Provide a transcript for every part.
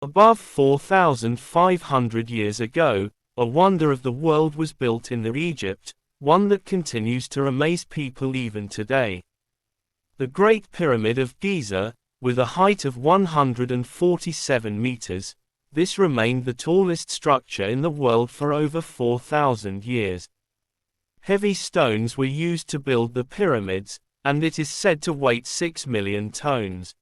Above 4,500 years ago, a wonder of the world was built in Egypt, one that continues to amaze people even today. The Great Pyramid of Giza, with a height of 147 meters, this remained the tallest structure in the world for over 4,000 years. Heavy stones were used to build the pyramids, and it is said to weigh 6 million tons.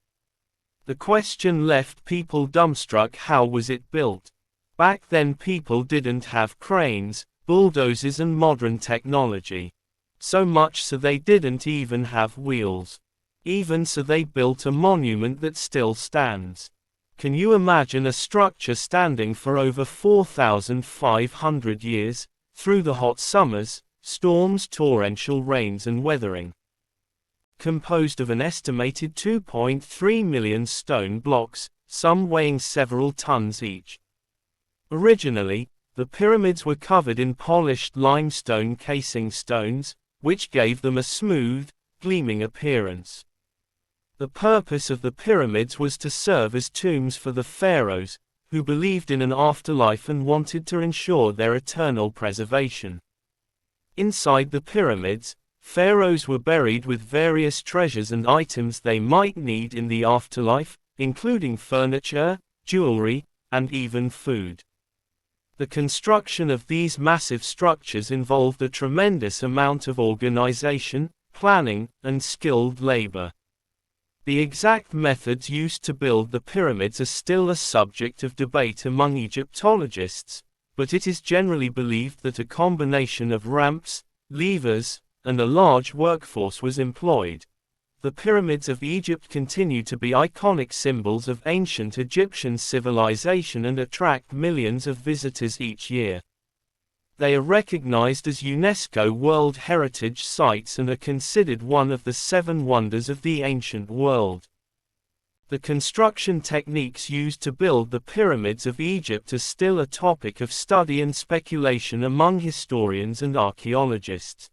The question left people dumbstruck: how was it built? Back then people didn't have cranes, bulldozers and modern technology. So much so they didn't even have wheels. Even so they built a monument that still stands. Can you imagine a structure standing for over 4,500 years, through the hot summers, storms, torrential rains and weathering? Composed of an estimated 2.3 million stone blocks, some weighing several tons each. Originally, the pyramids were covered in polished limestone casing stones, which gave them a smooth, gleaming appearance. The purpose of the pyramids was to serve as tombs for the pharaohs, who believed in an afterlife and wanted to ensure their eternal preservation. Inside the pyramids, pharaohs were buried with various treasures and items they might need in the afterlife, including furniture, jewelry, and even food. The construction of these massive structures involved a tremendous amount of organization, planning, and skilled labor. The exact methods used to build the pyramids are still a subject of debate among Egyptologists, but it is generally believed that a combination of ramps, levers, and a large workforce was employed. The pyramids of Egypt continue to be iconic symbols of ancient Egyptian civilization and attract millions of visitors each year. They are recognized as UNESCO World Heritage Sites and are considered one of the 7 wonders of the ancient world. The construction techniques used to build the pyramids of Egypt are still a topic of study and speculation among historians and archaeologists.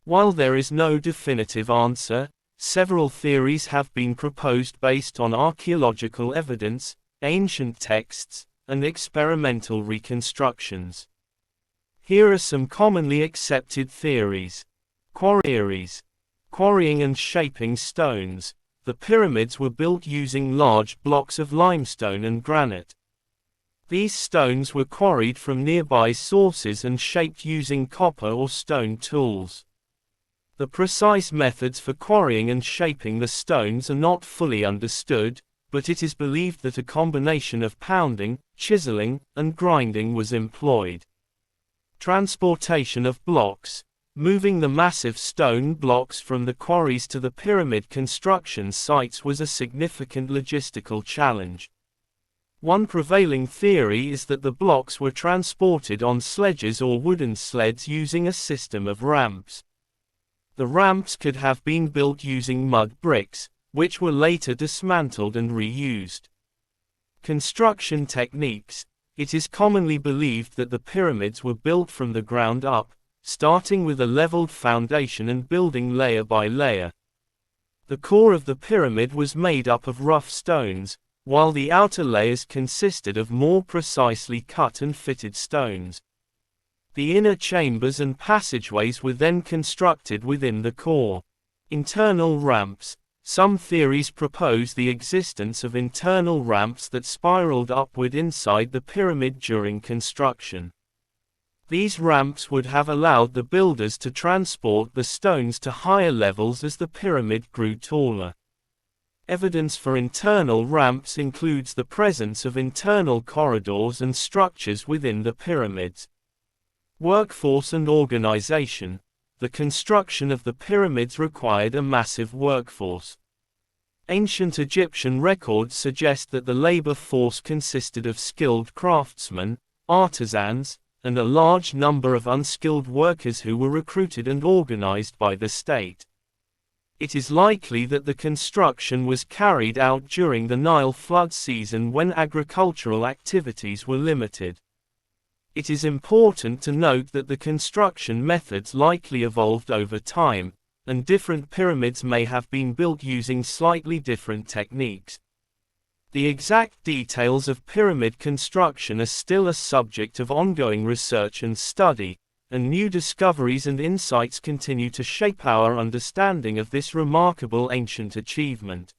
While there is no definitive answer, several theories have been proposed based on archaeological evidence, ancient texts, and experimental reconstructions. Here are some commonly accepted theories. Quarrying and shaping stones. The pyramids were built using large blocks of limestone and granite. These stones were quarried from nearby sources and shaped using copper or stone tools. The precise methods for quarrying and shaping the stones are not fully understood, but it is believed that a combination of pounding, chiseling, and grinding was employed. Transportation of blocks. Moving the massive stone blocks from the quarries to the pyramid construction sites was a significant logistical challenge. One prevailing theory is that the blocks were transported on sledges or wooden sleds using a system of ramps. The ramps could have been built using mud bricks, which were later dismantled and reused. Construction techniques. It is commonly believed that the pyramids were built from the ground up, starting with a leveled foundation and building layer by layer. The core of the pyramid was made up of rough stones, while the outer layers consisted of more precisely cut and fitted stones. The inner chambers and passageways were then constructed within the core. Internal ramps. Some theories propose the existence of internal ramps that spiraled upward inside the pyramid during construction. These ramps would have allowed the builders to transport the stones to higher levels as the pyramid grew taller. Evidence for internal ramps includes the presence of internal corridors and structures within the pyramids. Workforce and organization. The construction of the pyramids required a massive workforce. Ancient Egyptian records suggest that the labor force consisted of skilled craftsmen, artisans, and a large number of unskilled workers who were recruited and organized by the state. It is likely that the construction was carried out during the Nile flood season when agricultural activities were limited. It is important to note that the construction methods likely evolved over time, and different pyramids may have been built using slightly different techniques. The exact details of pyramid construction are still a subject of ongoing research and study, and new discoveries and insights continue to shape our understanding of this remarkable ancient achievement.